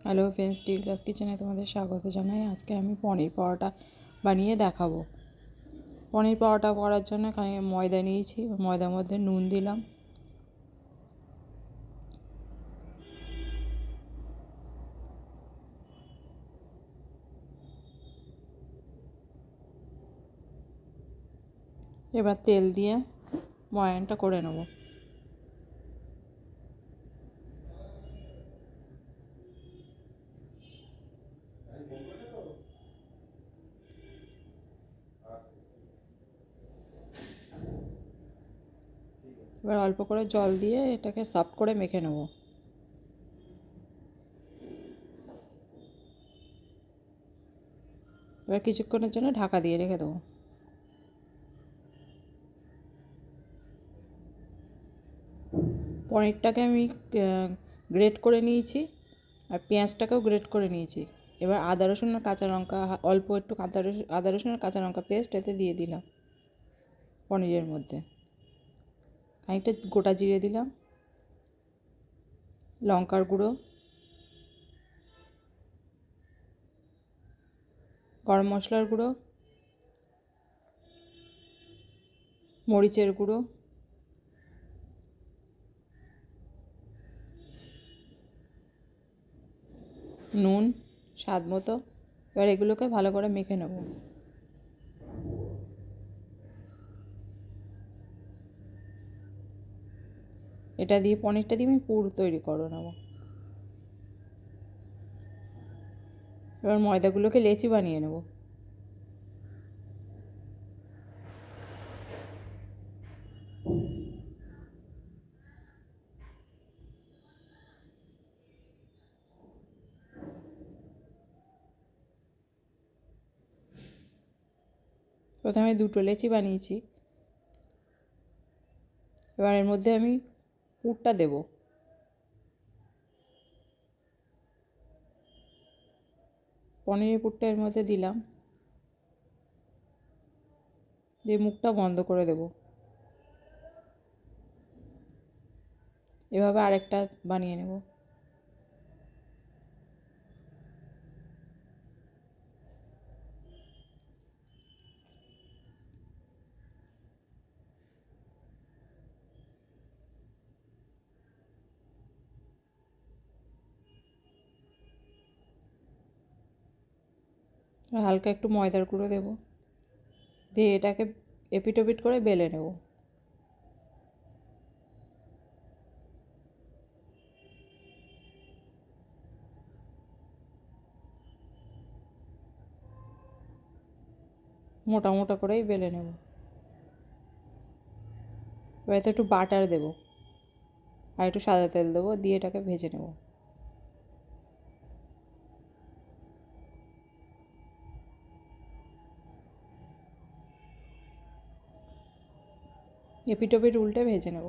Hello friends, টিউলাস কিচেনে তোমাদের স্বাগত জানাই। আজকে আমি পনির পরোটা বানিয়ে দেখাবো। পনির পরোটা করার জন্য ময়দা নিয়েছি, ময়দার মধ্যে নুন দিলাম, এবার তেল দিয়ে ময়ানটা করে নেব। এবার অল্প করে জল দিয়ে এটাকে সফট করে মেখে নেব। এবার কিছুক্ষণের জন্য ঢাকা দিয়ে রেখে দেবো। পনিরটাকে আমি গ্রেট করে নিয়েছি আর পেঁয়াজটাকেও গ্রেট করে নিয়েছি। এবার আদা রসুন আর কাঁচা লঙ্কা, অল্প একটু আদা রসুন আর কাঁচা লঙ্কা পেস্ট এতে দিয়ে দিলাম পনিরের মধ্যে। খানিকটা গোটা জিরে দিলাম, লঙ্কার গুঁড়ো, গরম মশলার গুঁড়ো, মরিচের গুঁড়ো, নুন স্বাদ মতো। এবার এগুলোকে ভালো করে মেখে নেব। এটা দিয়ে পনিরটা দিয়ে আমি পুর তৈরি করে নেব। এবার ময়দাগুলোকে লেচি বানিয়ে নেব। প্রথমে দুটো লেচি বানিয়েছি। এবার এর মধ্যে আমি পুরটা দেব। পনিরের পুরটা এর মধ্যে দিলাম, দিয়ে মুখটা বন্ধ করে দেব। এভাবে আরেকটা বানিয়ে নেব। হালকা একটু ময়দার গুঁড়ো দেব, দিয়ে এটাকে এপিট ওপিট করে বেলে নেব। মোটা মোটা করেই বেলে নেব। এবার এতে একটু বাটার দেবো আর একটু সাদা তেল দেবো, দিয়ে এটাকে ভেজে নেব। এপিট ওপিট উল্টে ভেজে নেব।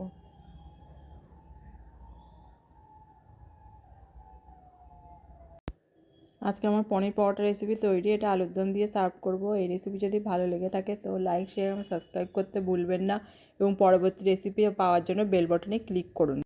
আজকে আমার পনির পরোটা রেসিপি তৈরি। এটা আলুর দম দিয়ে সার্ভ করব। এই রেসিপি যদি ভালো লেগে থাকে তো লাইক, শেয়ার এবং সাবস্ক্রাইব করতে ভুলবেন না, এবং পরবর্তী রেসিপি পাওয়ার জন্য বেল বাটনে ক্লিক করুন।